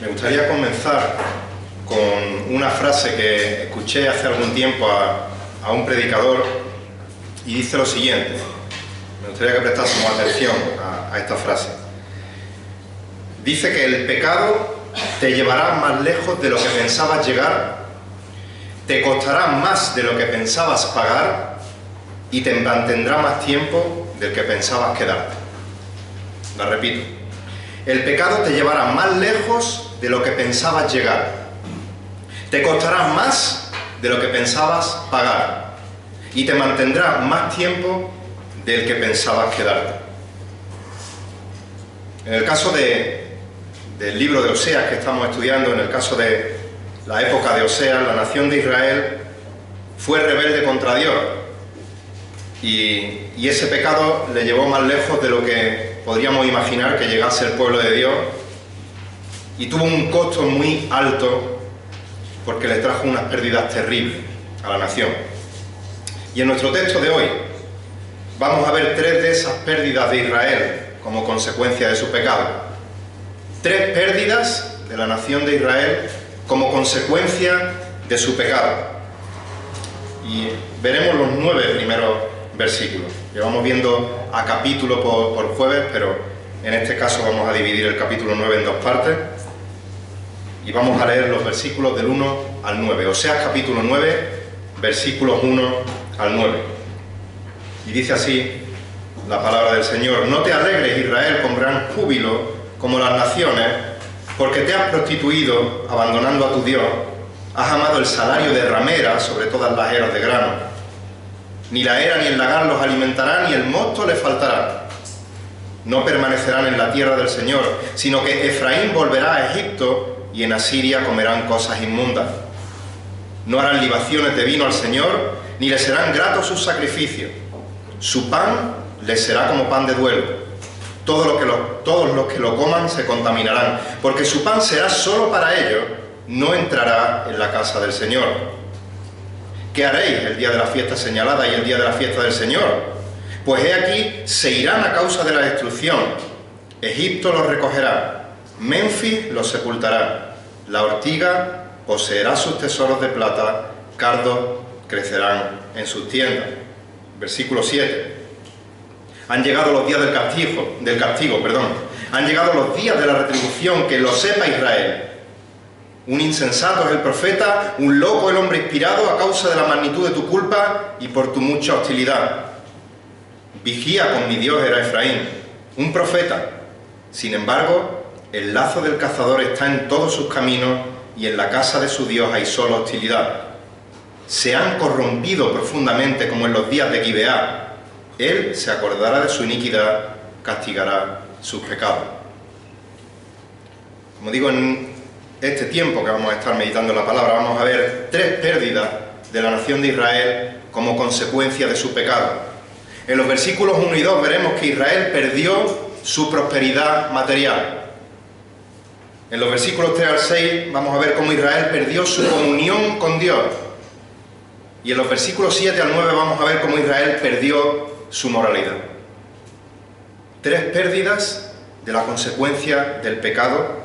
Me gustaría comenzar con una frase que escuché hace algún tiempo a un predicador y dice lo siguiente. Me gustaría que prestásemos atención a esta frase. Dice que el pecado te llevará más lejos de lo que pensabas llegar, te costará más de lo que pensabas pagar y te mantendrá más tiempo del que pensabas quedarte. La repito. El pecado te llevará más lejos de lo que pensabas llegar. Te costará más de lo que pensabas pagar. Y te mantendrá más tiempo del que pensabas quedarte. En el caso del libro de Oseas que estamos estudiando, en el caso de la época de Oseas, la nación de Israel fue rebelde contra Dios. Y ese pecado le llevó más lejos de lo que podríamos imaginar que llegase el pueblo de Dios, y tuvo un costo muy alto porque le trajo unas pérdidas terribles a la nación. Y en nuestro texto de hoy vamos a ver 3 de esas pérdidas de Israel como consecuencia de su pecado. 3 pérdidas de la nación de Israel como consecuencia de su pecado. Y veremos los 9 primeros versículos. Llevamos viendo a capítulo por jueves, pero en este caso vamos a dividir el capítulo 9 en 2 partes y vamos a leer los versículos del 1 al 9. Oseas capítulo 9, versículos 1 al 9. Y dice así la palabra del Señor: No te alegres, Israel, con gran júbilo como las naciones, porque te has prostituido abandonando a tu Dios, has amado el salario de ramera sobre todas las eras de grano. Ni la era ni el lagar los alimentarán, ni el mosto les faltará. No permanecerán en la tierra del Señor, sino que Efraín volverá a Egipto y en Asiria comerán cosas inmundas. No harán libaciones de vino al Señor, ni le serán gratos sus sacrificios. Su pan les será como pan de duelo. Todos los que lo coman se contaminarán, porque su pan será solo para ellos, no entrará en la casa del Señor. ¿Qué haréis el día de la fiesta señalada y el día de la fiesta del Señor? Pues he aquí, se irán a causa de la destrucción. Egipto los recogerá, Menfis los sepultará, la ortiga poseerá sus tesoros de plata, cardos crecerán en sus tiendas. Versículo 7. Han llegado los días del castigo. Han llegado los días de la retribución, que lo sepa Israel. Un insensato es el profeta, un loco el hombre inspirado a causa de la magnitud de tu culpa y por tu mucha hostilidad. Vigía con mi Dios era Efraín, un profeta. Sin embargo, el lazo del cazador está en todos sus caminos y en la casa de su Dios hay solo hostilidad. Se han corrompido profundamente como en los días de Gibeá. Él se acordará de su iniquidad, castigará sus pecados. Como digo, en este tiempo que vamos a estar meditando la palabra, vamos a ver 3 pérdidas de la nación de Israel como consecuencia de su pecado. En los versículos 1 y 2 veremos que Israel perdió su prosperidad material. En los versículos 3 al 6 vamos a ver cómo Israel perdió su comunión con Dios. Y en los versículos 7 al 9 vamos a ver cómo Israel perdió su moralidad. 3 pérdidas de la consecuencia del pecado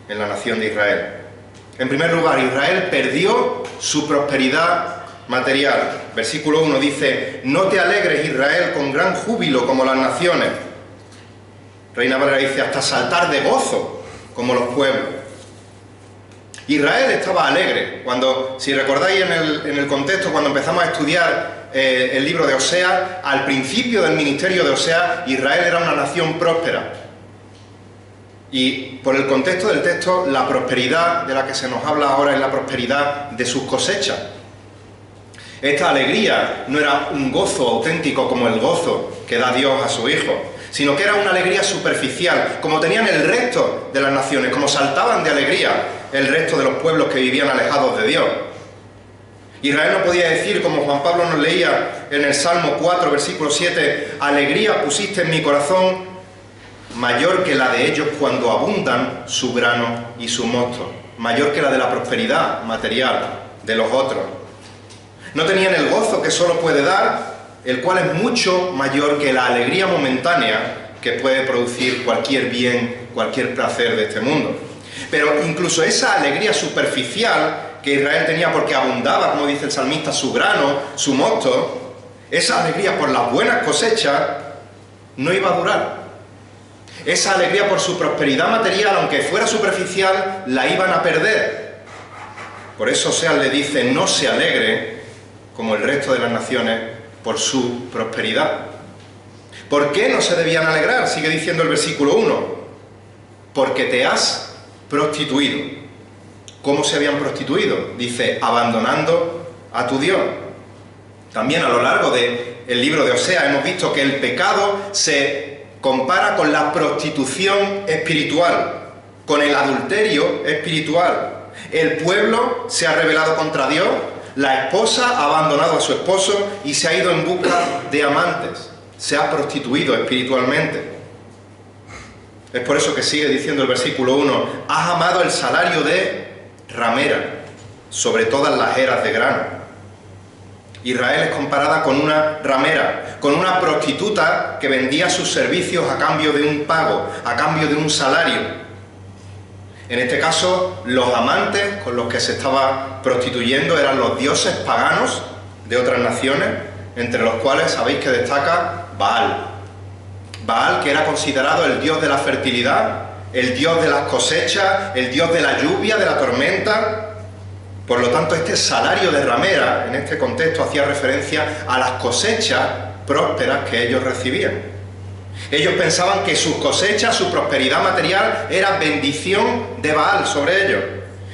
en la nación de Israel. En primer lugar, Israel perdió su prosperidad material. Versículo 1 dice: No te alegres, Israel, con gran júbilo como las naciones. Reina Valera dice: hasta saltar de gozo como los pueblos. Israel estaba alegre. Si recordáis en el contexto, cuando empezamos a estudiar el libro de Oseas, al principio del ministerio de Oseas, Israel era una nación próspera. Y por el contexto del texto, la prosperidad de la que se nos habla ahora es la prosperidad de sus cosechas. Esta alegría no era un gozo auténtico como el gozo que da Dios a su Hijo, sino que era una alegría superficial, como tenían el resto de las naciones, como saltaban de alegría el resto de los pueblos que vivían alejados de Dios. Israel no podía decir, como Juan Pablo nos leía en el Salmo 4, versículo 7, alegría pusiste en mi corazón, mayor que la de ellos cuando abundan su grano y su mosto, mayor que la de la prosperidad material de los otros. No tenían el gozo que solo puede dar, el cual es mucho mayor que la alegría momentánea que puede producir cualquier bien, cualquier placer de este mundo. Pero incluso esa alegría superficial que Israel tenía porque abundaba, como dice el salmista, su grano, su mosto, esa alegría por las buenas cosechas no iba a durar. Esa alegría por su prosperidad material, aunque fuera superficial, la iban a perder. Por eso Oseas le dice: no se alegre como el resto de las naciones por su prosperidad. ¿Por qué no se debían alegrar? Sigue diciendo el versículo 1. Porque te has prostituido. ¿Cómo se habían prostituido? Dice: abandonando a tu Dios. También a lo largo del libro de Oseas hemos visto que el pecado se compara con la prostitución espiritual, con el adulterio espiritual. El pueblo se ha rebelado contra Dios, la esposa ha abandonado a su esposo y se ha ido en busca de amantes. Se ha prostituido espiritualmente. Es por eso que sigue diciendo el versículo 1: has amado el salario de ramera sobre todas las eras de grano. Israel es comparada con una ramera, con una prostituta que vendía sus servicios a cambio de un pago, a cambio de un salario. En este caso, los amantes con los que se estaba prostituyendo eran los dioses paganos de otras naciones, entre los cuales sabéis que destaca Baal. Baal, que era considerado el dios de la fertilidad, el dios de las cosechas, el dios de la lluvia, de la tormenta. Por lo tanto, este salario de ramera, en este contexto, hacía referencia a las cosechas prósperas que ellos recibían. Ellos pensaban que sus cosechas, su prosperidad material, era bendición de Baal sobre ellos.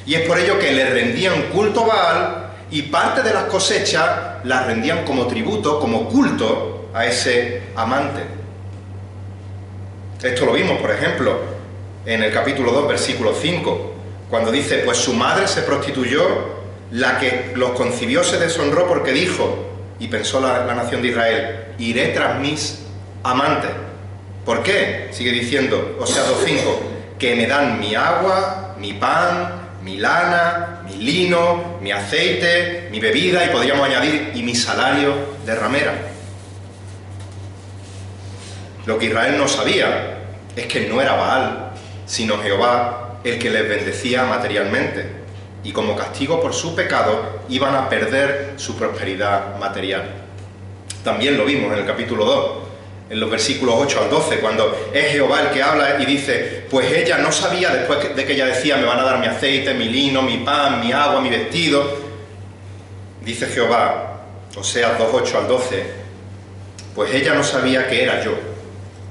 Y es por ello que le rendían culto a Baal, y parte de las cosechas las rendían como tributo, como culto a ese amante. Esto lo vimos, por ejemplo, en el capítulo 2, versículo 5, cuando dice: pues su madre se prostituyó, la que los concibió se deshonró porque dijo, y pensó la nación de Israel: iré tras mis amantes. ¿Por qué? Sigue diciendo Oseas 2:5, que me dan mi agua, mi pan, mi lana, mi lino, mi aceite, mi bebida, y podríamos añadir, y mi salario de ramera. Lo que Israel no sabía es que no era Baal, sino Jehová el que les bendecía materialmente, y como castigo por su pecado iban a perder su prosperidad material. También lo vimos en el capítulo 2, en los versículos 8 al 12, cuando es Jehová el que habla y dice: pues ella no sabía, después de que ella decía: me van a dar mi aceite, mi lino, mi pan, mi agua, mi vestido. Dice Jehová, Oseas 2, 8 al 12, pues ella no sabía que era yo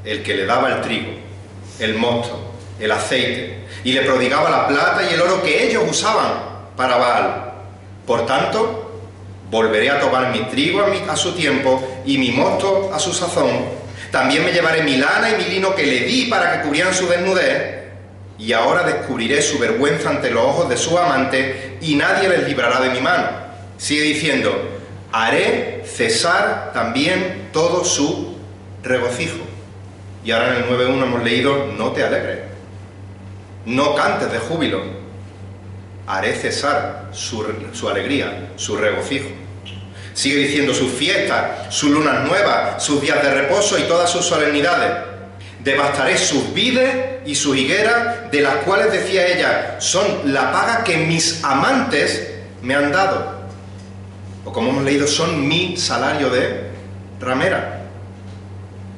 el que le daba el trigo, el mosto, el aceite, y le prodigaba la plata y el oro que ellos usaban para Baal. Por tanto, volveré a tomar mi trigo a su tiempo y mi mosto a su sazón. También me llevaré mi lana y mi lino que le di para que cubrieran su desnudez, y ahora descubriré su vergüenza ante los ojos de su amante, y nadie les librará de mi mano. Sigue diciendo: haré cesar también todo su regocijo. Y ahora en el 9.1 hemos leído: no te alegres, no cantes de júbilo, haré cesar su alegría, su regocijo. Sigue diciendo: sus fiestas, sus lunas nuevas, sus días de reposo y todas sus solemnidades. Devastaré sus vides y sus higueras, de las cuales, decía ella, son la paga que mis amantes me han dado. O como hemos leído, son mi salario de ramera.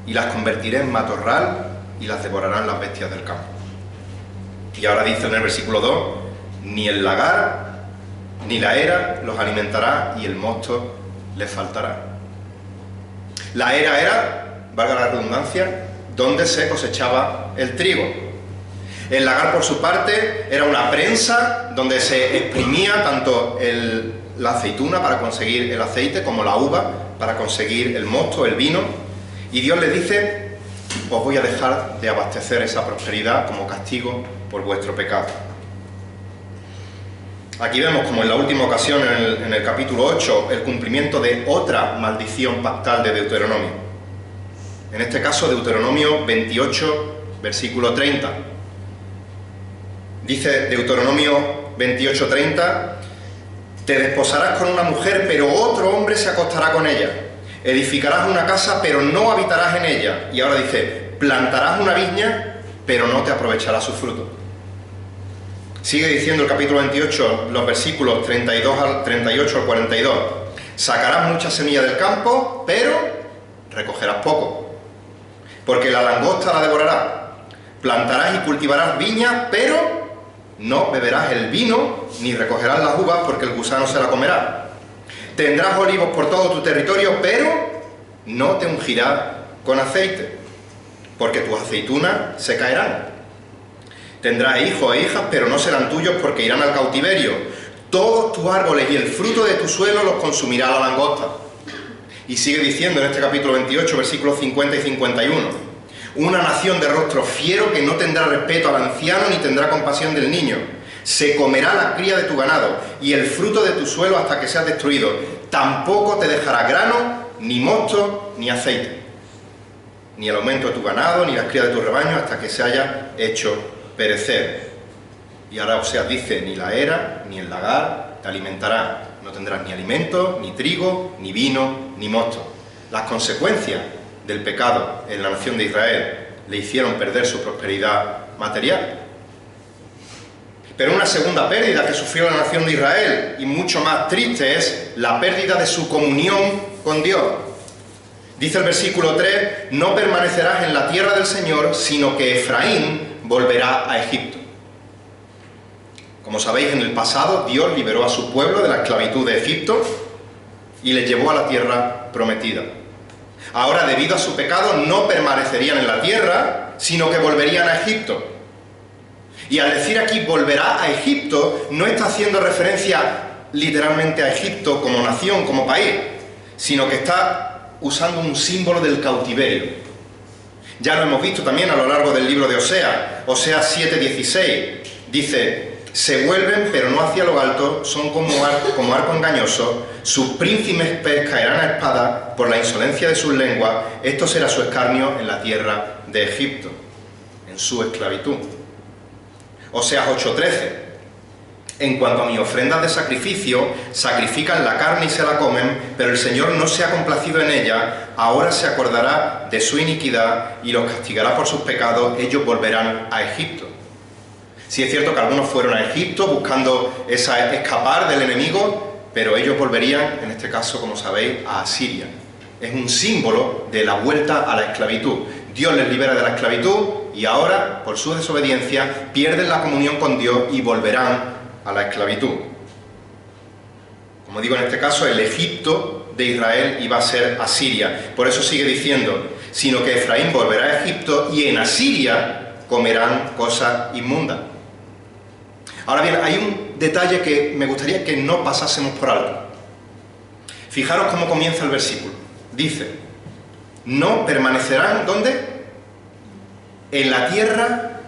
Y las convertiré en matorral y las devorarán las bestias del campo. Y ahora dice en el versículo 2: ni el lagar ni la era los alimentará, y el mosto les faltará. La era era, valga la redundancia, donde se cosechaba el trigo. El lagar, por su parte, era una prensa donde se exprimía tanto la aceituna para conseguir el aceite, como la uva para conseguir el mosto, el vino. Y Dios les dice: os voy a dejar de abastecer esa prosperidad como castigo por vuestro pecado. Aquí vemos como en la última ocasión, en el capítulo 8, el cumplimiento de otra maldición pactal de Deuteronomio. En este caso, Deuteronomio 28, versículo 30. Dice Deuteronomio 28, 30: te desposarás con una mujer, pero otro hombre se acostará con ella. Edificarás una casa, pero no habitarás en ella. Y ahora dice: plantarás una viña, pero no te aprovechará su fruto. Sigue diciendo el capítulo 28, los versículos 38 al 42. Sacarás mucha semilla del campo, pero recogerás poco, porque la langosta la devorará. Plantarás y cultivarás viñas, pero no beberás el vino, ni recogerás las uvas, porque el gusano se la comerá. Tendrás olivos por todo tu territorio, pero no te ungirás con aceite, porque tus aceitunas se caerán. Tendrás hijos e hijas, pero no serán tuyos, porque irán al cautiverio. Todos tus árboles y el fruto de tu suelo los consumirá la langosta. Y sigue diciendo en este capítulo 28, versículos 50 y 51. Una nación de rostro fiero que no tendrá respeto al anciano ni tendrá compasión del niño. Se comerá la cría de tu ganado y el fruto de tu suelo hasta que seas destruido. Tampoco te dejará grano, ni mosto, ni aceite. Ni el aumento de tu ganado, ni las crías de tu rebaño hasta que se haya hecho perecer. Y ahora Oseas dice, ni la era, ni el lagar te alimentará. No tendrás ni alimento, ni trigo, ni vino, ni mosto. Las consecuencias del pecado en la nación de Israel le hicieron perder su prosperidad material. Pero una segunda pérdida que sufrió la nación de Israel, y mucho más triste, es la pérdida de su comunión con Dios. Dice el versículo 3, no permanecerás en la tierra del Señor, sino que Efraín volverá a Egipto. Como sabéis, en el pasado Dios liberó a su pueblo de la esclavitud de Egipto y les llevó a la tierra prometida. Ahora, debido a su pecado, no permanecerían en la tierra, sino que volverían a Egipto. Y al decir aquí volverá a Egipto, no está haciendo referencia literalmente a Egipto como nación, como país, sino que está usando un símbolo del cautiverio. Ya lo hemos visto también a lo largo del libro de Oseas. Oseas 7:16 dice, se vuelven pero no hacia lo alto, son como arco engañoso, sus príncipes caerán a espada por la insolencia de sus lenguas, esto será su escarnio en la tierra de Egipto, en su esclavitud. Oseas 8:13, en cuanto a mis ofrendas de sacrificio, sacrifican la carne y se la comen, pero el Señor no se ha complacido en ella, ahora se acordará de su iniquidad y los castigará por sus pecados, ellos volverán a Egipto. Sí es cierto que algunos fueron a Egipto buscando escapar del enemigo, pero ellos volverían, en este caso, como sabéis, a Asiria. Es un símbolo de la vuelta a la esclavitud. Dios les libera de la esclavitud y ahora, por su desobediencia, pierden la comunión con Dios y volverán a la esclavitud. Como digo, en este caso, el Egipto de Israel iba a ser Asiria. Por eso sigue diciendo, sino que Efraín volverá a Egipto y en Asiria comerán cosas inmundas. Ahora bien, hay un detalle que me gustaría que no pasásemos por alto. Fijaros cómo comienza el versículo. Dice, no permanecerán, ¿dónde? En la tierra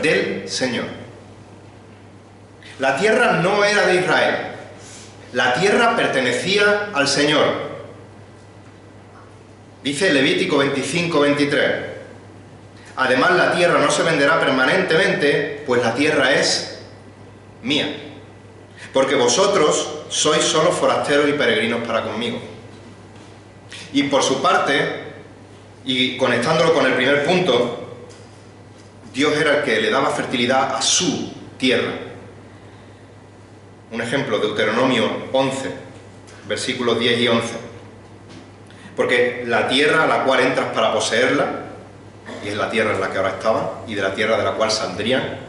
del Señor. La tierra no era de Israel. La tierra pertenecía al Señor. Dice Levítico 25:23. Además, la tierra no se venderá permanentemente, pues la tierra es mía, porque vosotros sois solo forasteros y peregrinos para conmigo. Y por su parte, y conectándolo con el primer punto, Dios era el que le daba fertilidad a su tierra. Un ejemplo, Deuteronomio 11, versículos 10 y 11. Porque la tierra a la cual entras para poseerla, y es la tierra en la que ahora estaba, y de la tierra de la cual saldrían,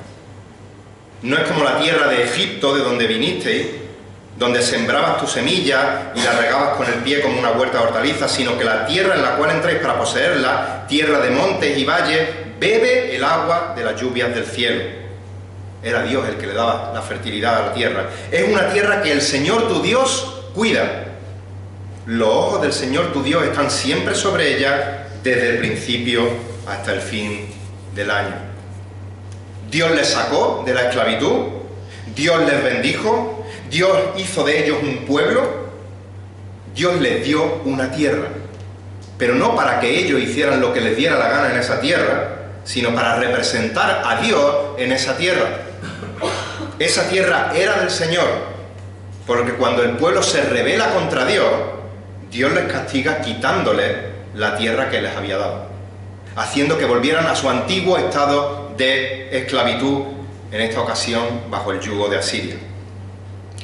no es como la tierra de Egipto, de donde vinisteis, donde sembrabas tu semilla y la regabas con el pie como una huerta de hortalizas, sino que la tierra en la cual entráis para poseerla, tierra de montes y valles, bebe el agua de las lluvias del cielo. Era Dios el que le daba la fertilidad a la tierra. Es una tierra que el Señor tu Dios cuida. Los ojos del Señor tu Dios están siempre sobre ella, desde el principio hasta el fin del año. Dios les sacó de la esclavitud, Dios les bendijo, Dios hizo de ellos un pueblo, Dios les dio una tierra, pero no para que ellos hicieran lo que les diera la gana en esa tierra, sino para representar a Dios en esa tierra. Esa tierra era del Señor, porque cuando el pueblo se rebela contra Dios, Dios les castiga quitándoles la tierra que les había dado, haciendo que volvieran a su antiguo estado de esclavitud en esta ocasión bajo el yugo de Asiria.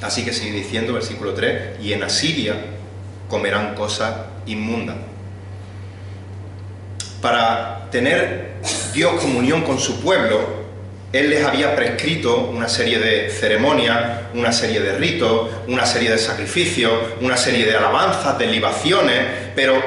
Así que sigue diciendo, versículo 3, y en Asiria comerán cosas inmundas. Para tener Dios comunión con su pueblo, Él les había prescrito una serie de ceremonias, una serie de ritos, una serie de sacrificios, una serie de alabanzas, de libaciones, pero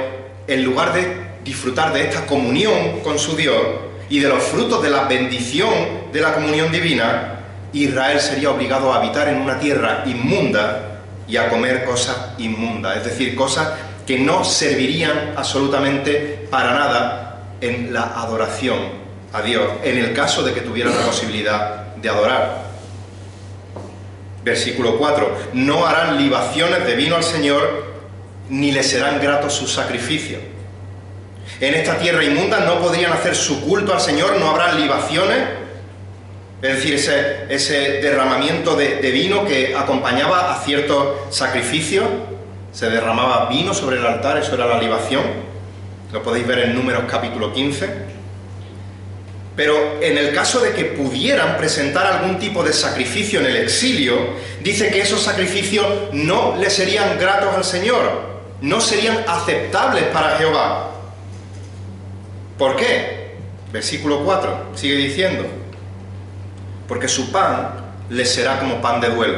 en lugar de disfrutar de esta comunión con su Dios y de los frutos de la bendición de la comunión divina, Israel sería obligado a habitar en una tierra inmunda y a comer cosas inmundas, es decir, cosas que no servirían absolutamente para nada en la adoración a Dios, en el caso de que tuvieran la posibilidad de adorar. Versículo 4, no harán libaciones de vino al Señor, ni le serán gratos sus sacrificios. En esta tierra inmunda no podrían hacer su culto al Señor, no habrá libaciones, es decir, ese derramamiento de vino que acompañaba a ciertos sacrificios. Se derramaba vino sobre el altar, eso era la libación. Lo podéis ver en Números capítulo 15. Pero en el caso de que pudieran presentar algún tipo de sacrificio en el exilio, dice que esos sacrificios no le serían gratos al Señor, no serían aceptables para Jehová. ¿Por qué? Versículo 4 sigue diciendo, porque su pan les será como pan de duelo.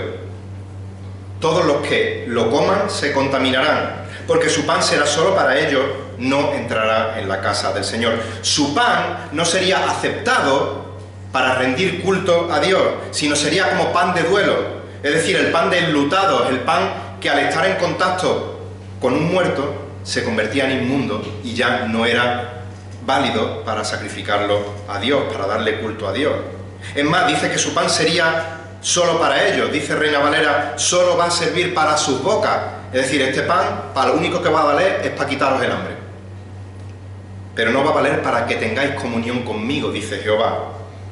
Todos los que lo coman se contaminarán, porque su pan será solo para ellos, no entrará en la casa del Señor. Su pan no sería aceptado para rendir culto a Dios, sino sería como pan de duelo, es decir, el pan de enlutados, el pan que al estar en contacto con un muerto se convertía en inmundo y ya no era válido para sacrificarlo a Dios, para darle culto a Dios. Es más, dice que su pan sería solo para ellos, dice Reina Valera, solo va a servir para sus bocas, es decir, este pan para lo único que va a valer es para quitaros el hambre, pero no va a valer para que tengáis comunión conmigo, dice Jehová.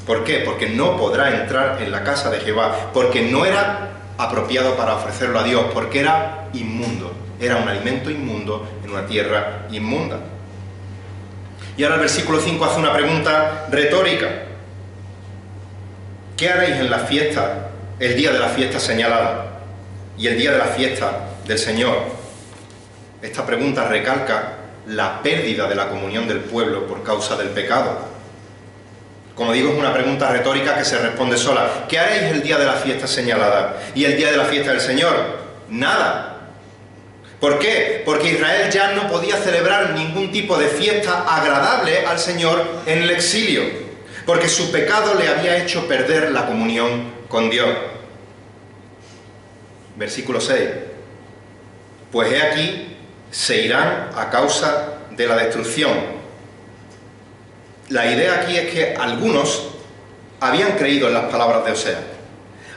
¿Por qué? Porque no podrá entrar en la casa de Jehová, porque no era apropiado para ofrecerlo a Dios, porque era inmundo, era un alimento inmundo en una tierra inmunda. Y ahora el versículo 5 hace una pregunta retórica. ¿Qué haréis en la fiesta, el día de la fiesta señalada y el día de la fiesta del Señor? Esta pregunta recalca la pérdida de la comunión del pueblo por causa del pecado. Como digo, es una pregunta retórica que se responde sola. ¿Qué haréis el día de la fiesta señalada y el día de la fiesta del Señor? Nada. ¿Por qué? Porque Israel ya no podía celebrar ningún tipo de fiesta agradable al Señor en el exilio, porque su pecado le había hecho perder la comunión con Dios. Versículo 6. Pues he aquí, se irán a causa de la destrucción. La idea aquí es que algunos habían creído en las palabras de Oseas.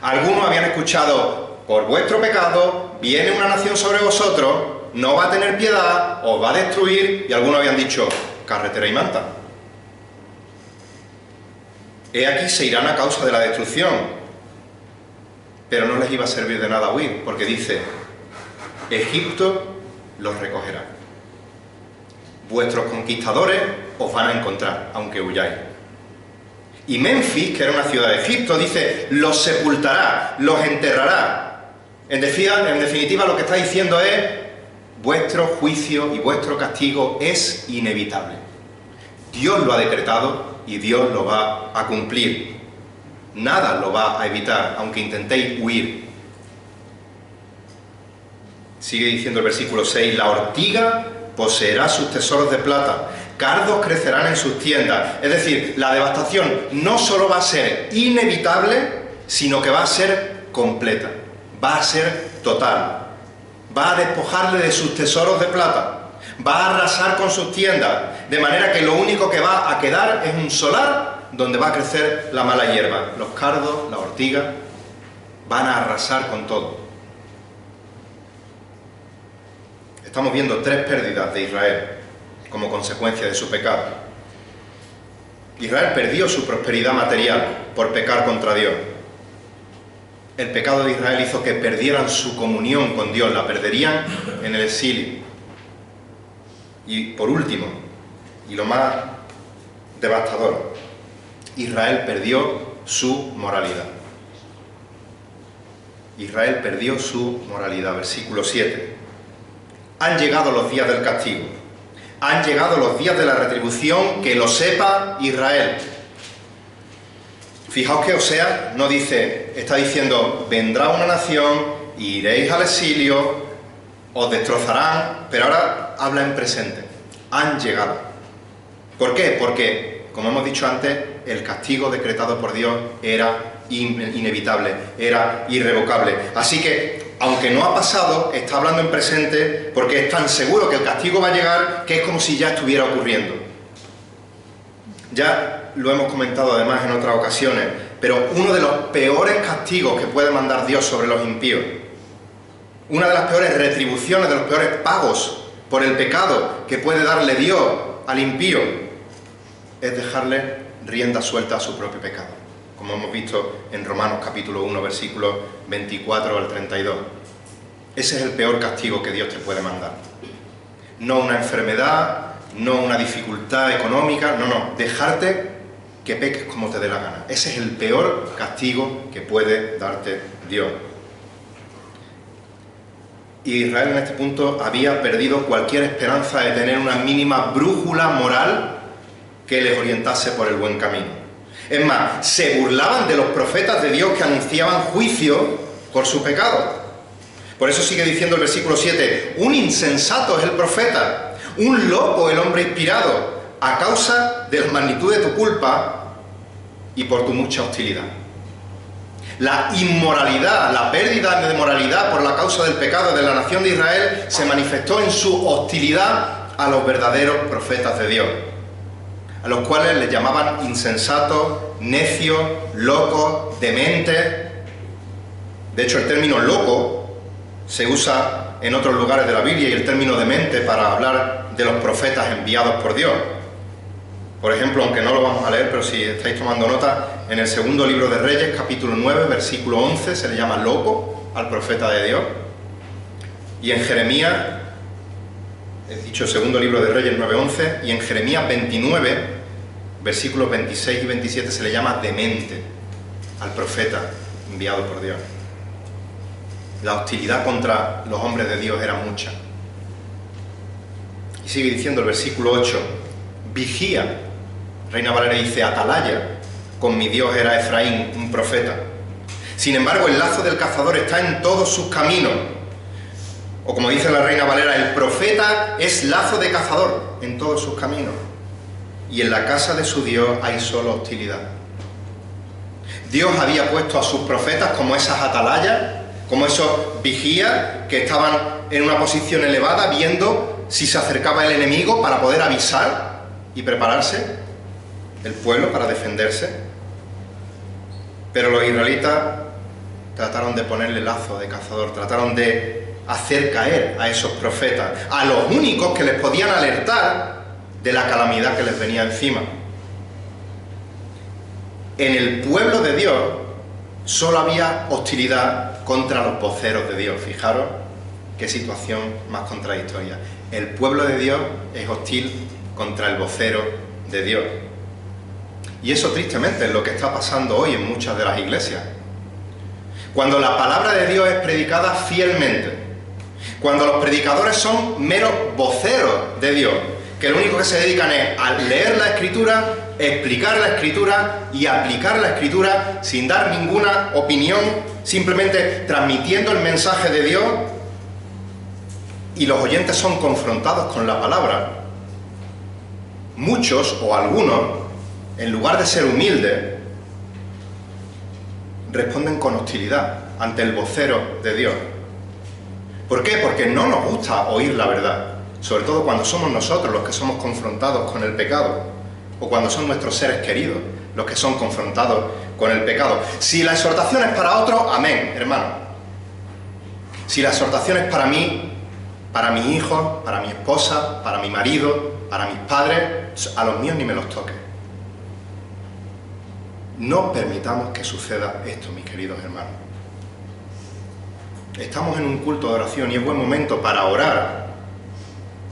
Algunos habían escuchado, por vuestro pecado viene una nación sobre vosotros, no va a tener piedad, os va a destruir, y algunos habían dicho, carretera y manta. He aquí se irán a causa de la destrucción, pero no les iba a servir de nada huir, porque dice, Egipto los recogerá. Vuestros conquistadores os van a encontrar, aunque huyáis. Y Menfis, que era una ciudad de Egipto, dice, los sepultará, los enterrará. En definitiva, lo que está diciendo es, vuestro juicio y vuestro castigo es inevitable. Dios lo ha decretado y Dios lo va a cumplir. Nada lo va a evitar, aunque intentéis huir. Sigue diciendo el versículo 6, la ortiga poseerá sus tesoros de plata, cardos crecerán en sus tiendas. Es decir, la devastación no solo va a ser inevitable, sino que va a ser completa, va a ser total. Va a despojarle de sus tesoros de plata, va a arrasar con sus tiendas, de manera que lo único que va a quedar es un solar donde va a crecer la mala hierba. Los cardos, la ortiga, van a arrasar con todo. Estamos viendo 3 pérdidas de Israel como consecuencia de su pecado. Israel perdió su prosperidad material por pecar contra Dios. El pecado de Israel hizo que perdieran su comunión con Dios, la perderían en el exilio. Y por último, y lo más devastador, Israel perdió su moralidad. Israel perdió su moralidad. Versículo 7. Han llegado los días del castigo. Han llegado los días de la retribución, que lo sepa Israel. Fijaos que Oseas no dice, está diciendo, vendrá una nación, iréis al exilio, os destrozarán, pero ahora habla en presente. Han llegado. ¿Por qué? Porque, como hemos dicho antes, el castigo decretado por Dios era inevitable, era irrevocable. Así que, aunque no ha pasado, está hablando en presente porque es tan seguro que el castigo va a llegar que es como si ya estuviera ocurriendo. Ya lo hemos comentado además en otras ocasiones, pero uno de los peores castigos que puede mandar Dios sobre los impíos, una de las peores retribuciones, de los peores pagos por el pecado que puede darle Dios al impío, es dejarle rienda suelta a su propio pecado, como hemos visto en Romanos capítulo 1, versículos 24 al 32. Ese es el peor castigo que Dios te puede mandar. No una enfermedad, no una dificultad económica, no, dejarte que peques como te dé la gana. Ese es el peor castigo que puede darte Dios. Y Israel en este punto había perdido cualquier esperanza de tener una mínima brújula moral que les orientase por el buen camino. Es más, se burlaban de los profetas de Dios que anunciaban juicio por su pecado. Por eso sigue diciendo el versículo 7, un insensato es el profeta, un loco el hombre inspirado, a causa de la magnitud de tu culpa y por tu mucha hostilidad. La inmoralidad, la pérdida de moralidad por la causa del pecado de la nación de Israel se manifestó en su hostilidad a los verdaderos profetas de Dios, a los cuales les llamaban insensatos, necios, locos, dementes. De hecho, el término loco se usa en otros lugares de la Biblia y el término demente para hablar de los profetas enviados por Dios. Por ejemplo, aunque no lo vamos a leer, pero si estáis tomando nota, en el segundo libro de Reyes, capítulo 9, versículo 11, se le llama loco al profeta de Dios. Y en Jeremías, he dicho segundo libro de Reyes 9:11, y en Jeremías 29, versículos 26 y 27, se le llama demente al profeta enviado por Dios. La hostilidad contra los hombres de Dios era mucha. Y sigue diciendo el versículo 8, vigía. Reina Valera dice, atalaya, con mi Dios era Efraín, un profeta. Sin embargo, el lazo del cazador está en todos sus caminos. O como dice la Reina Valera, el profeta es lazo de cazador en todos sus caminos. Y en la casa de su Dios hay solo hostilidad. Dios había puesto a sus profetas como esas atalayas, como esos vigías que estaban en una posición elevada viendo si se acercaba el enemigo para poder avisar y prepararse el pueblo para defenderse. Pero los israelitas trataron de ponerle lazo de cazador, trataron de hacer caer a esos profetas, a los únicos que les podían alertar de la calamidad que les venía encima. En el pueblo de Dios solo había hostilidad contra los voceros de Dios. Fijaros qué situación más contradictoria. El pueblo de Dios es hostil contra el vocero de Dios. Y eso tristemente es lo que está pasando hoy en muchas de las iglesias. Cuando la palabra de Dios es predicada fielmente, cuando los predicadores son meros voceros de Dios, que lo único que se dedican es a leer la Escritura, explicar la Escritura y aplicar la Escritura sin dar ninguna opinión, simplemente transmitiendo el mensaje de Dios, y los oyentes son confrontados con la palabra. Muchos o algunos, en lugar de ser humildes, responden con hostilidad ante el vocero de Dios. ¿Por qué? Porque no nos gusta oír la verdad, sobre todo cuando somos nosotros los que somos confrontados con el pecado, o cuando son nuestros seres queridos los que son confrontados con el pecado. Si la exhortación es para otro, amén, hermano. Si la exhortación es para mí, para mi hijo, para mi esposa, para mi marido, para mis padres, a los míos ni me los toque. No permitamos que suceda esto, mis queridos hermanos. Estamos en un culto de oración y es buen momento para orar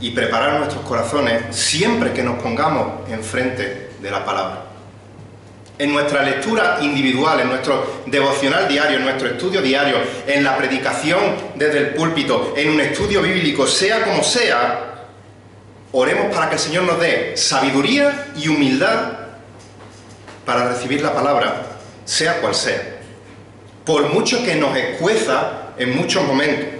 y preparar nuestros corazones siempre que nos pongamos enfrente de la palabra. en nuestra lectura individual, en nuestro devocional diario, en nuestro estudio diario, en la predicación desde el púlpito, en un estudio bíblico, sea como sea, oremos para que el Señor nos dé sabiduría y humildad para recibir la palabra, sea cual sea, por mucho que nos escueza en muchos momentos,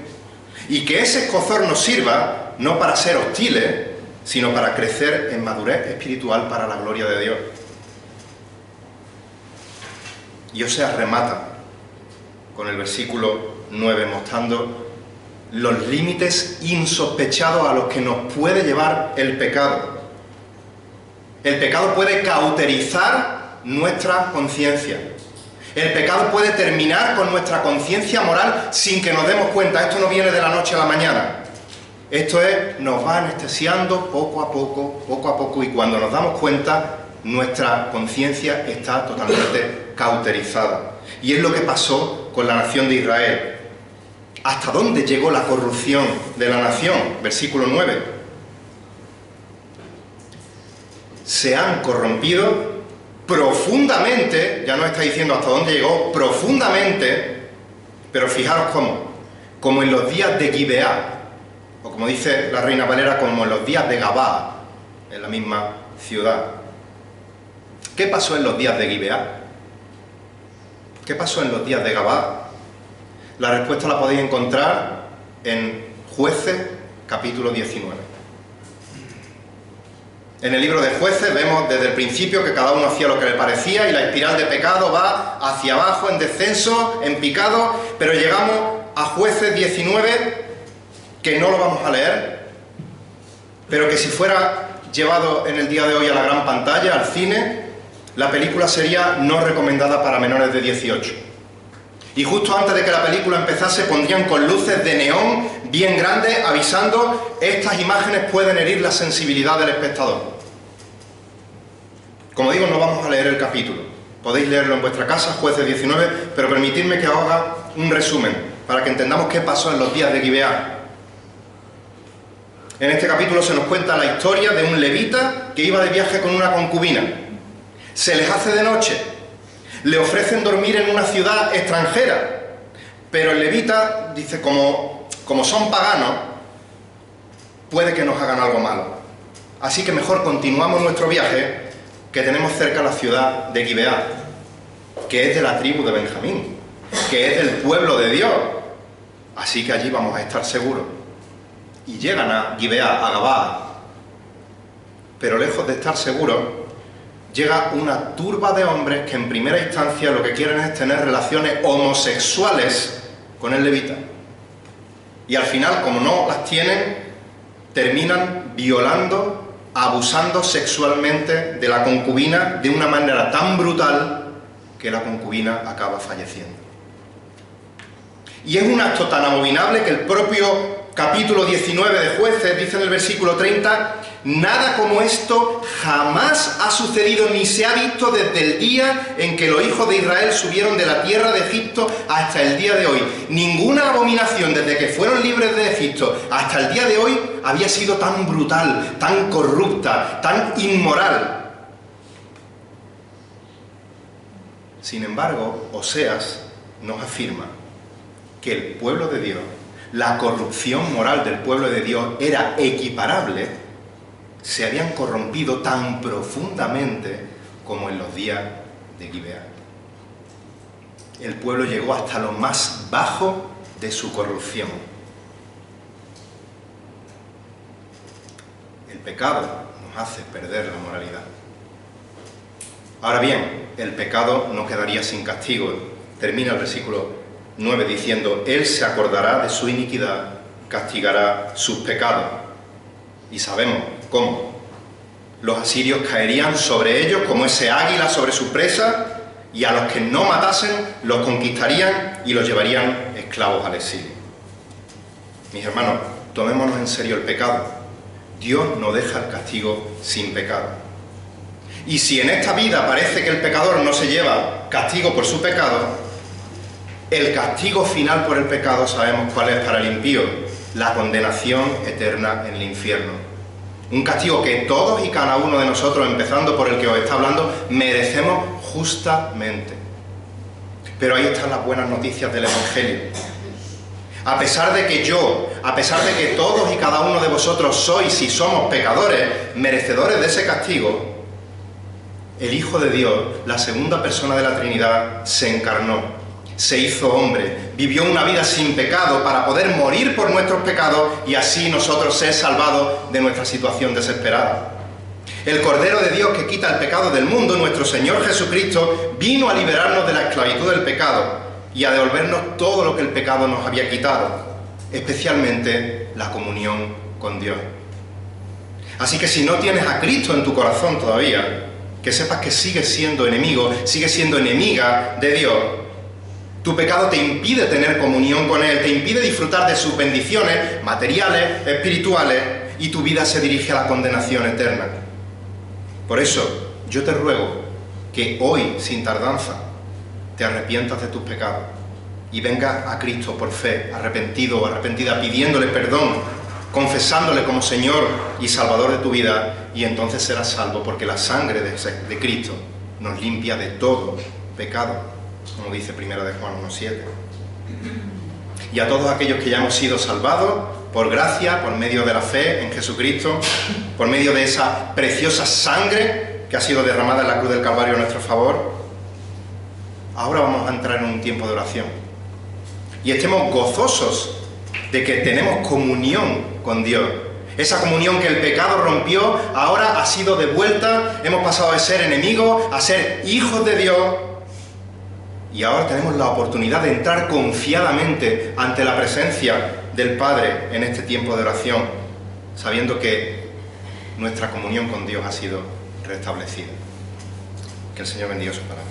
y que ese escozor nos sirva no para ser hostiles, sino para crecer en madurez espiritual para la gloria de Dios. Y Oseas remata con el versículo 9, mostrando los límites insospechados a los que nos puede llevar el pecado. El pecado puede cauterizar nuestra conciencia. El pecado puede terminar con nuestra conciencia moral sin que nos demos cuenta. Esto no viene de la noche a la mañana. Esto nos va anestesiando poco a poco, y cuando nos damos cuenta, nuestra conciencia está totalmente cauterizada. Y es lo que pasó con la nación de Israel. ¿Hasta dónde llegó la corrupción de la nación? Versículo 9. Se han corrompido profundamente, ya nos está diciendo hasta dónde llegó, profundamente, pero fijaros cómo, como en los días de Gibeá, o como dice la Reina Valera, como en los días de Gabá, en la misma ciudad. ¿Qué pasó en los días de Gibeá? ¿Qué pasó en los días de Gabá? La respuesta la podéis encontrar en Jueces, capítulo 19. En el libro de Jueces vemos desde el principio que cada uno hacía lo que le parecía y la espiral de pecado va hacia abajo, en descenso, en picado, pero llegamos a Jueces 19, que no lo vamos a leer, pero que si fuera llevado en el día de hoy a la gran pantalla, al cine, la película sería no recomendada para menores de 18. Y justo antes de que la película empezase pondrían con luces de neón bien grandes avisando: estas imágenes pueden herir la sensibilidad del espectador. Como digo, no vamos a leer el capítulo. Podéis leerlo en vuestra casa, Jueces 19, pero permitidme que haga un resumen para que entendamos qué pasó en los días de Gibeá. En este capítulo se nos cuenta la historia de un levita que iba de viaje con una concubina. Se les hace de noche, le ofrecen dormir en una ciudad extranjera, pero el levita dice, como son paganos, puede que nos hagan algo malo. Así que mejor continuamos nuestro viaje, que tenemos cerca la ciudad de Gibeá, que es de la tribu de Benjamín, que es del pueblo de Dios. Así que allí vamos a estar seguros. Y llegan a Gibeá, a Gabá, pero lejos de estar seguros, llega una turba de hombres que en primera instancia lo que quieren es tener relaciones homosexuales con el levita. Y al final, como no las tienen, terminan violando, abusando sexualmente de la concubina de una manera tan brutal que la concubina acaba falleciendo. Y es un acto tan abominable que el propio capítulo 19 de Jueces dice en el versículo 30: nada como esto jamás ha sucedido ni se ha visto desde el día en que los hijos de Israel subieron de la tierra de Egipto hasta el día de hoy. Ninguna abominación desde que fueron libres de Egipto hasta el día de hoy había sido tan brutal, tan corrupta, tan inmoral. Sin embargo, Oseas nos afirma que el pueblo de Dios, la corrupción moral del pueblo de Dios era equiparable, se habían corrompido tan profundamente como en los días de Gibeá. El pueblo llegó hasta lo más bajo de su corrupción. El pecado nos hace perder la moralidad. Ahora bien, el pecado no quedaría sin castigo. Termina el versículo 9 diciendo: Él se acordará de su iniquidad, castigará sus pecados. Y sabemos cómo. Los asirios caerían sobre ellos como ese águila sobre su presa, y a los que no matasen los conquistarían y los llevarían esclavos al exilio. Mis hermanos, tomémonos en serio el pecado. Dios no deja el castigo sin pecado. Y si en esta vida parece que el pecador no se lleva castigo por su pecado, el castigo final por el pecado sabemos cuál es para el impío: la condenación eterna en el infierno. Un castigo que todos y cada uno de nosotros, empezando por el que os está hablando, merecemos justamente. Pero ahí están las buenas noticias del Evangelio. A pesar de que todos y cada uno de vosotros sois y somos pecadores, merecedores de ese castigo, el Hijo de Dios, la segunda persona de la Trinidad, se encarnó, se hizo hombre, vivió una vida sin pecado para poder morir por nuestros pecados y así nosotros ser salvados de nuestra situación desesperada. El Cordero de Dios que quita el pecado del mundo, nuestro Señor Jesucristo, vino a liberarnos de la esclavitud del pecado y a devolvernos todo lo que el pecado nos había quitado, especialmente la comunión con Dios. Así que si no tienes a Cristo en tu corazón todavía, que sepas que sigues siendo enemigo, sigues siendo enemiga de Dios. Tu pecado te impide tener comunión con Él, te impide disfrutar de sus bendiciones materiales, espirituales, y tu vida se dirige a la condenación eterna. Por eso, yo te ruego que hoy, sin tardanza, te arrepientas de tus pecados y vengas a Cristo por fe, arrepentido o arrepentida, pidiéndole perdón, confesándole como Señor y Salvador de tu vida, y entonces serás salvo, porque la sangre de Cristo nos limpia de todo pecado, como dice 1 de Juan 1:7. Y a todos aquellos que ya hemos sido salvados por gracia, por medio de la fe en Jesucristo, por medio de esa preciosa sangre que ha sido derramada en la cruz del Calvario a nuestro favor, ahora vamos a entrar en un tiempo de oración. Y estemos gozosos de que tenemos comunión con Dios. Esa comunión que el pecado rompió, ahora ha sido devuelta, hemos pasado de ser enemigos a ser hijos de Dios, y ahora tenemos la oportunidad de entrar confiadamente ante la presencia del Padre en este tiempo de oración, sabiendo que nuestra comunión con Dios ha sido restablecida. Que el Señor bendiga su palabra.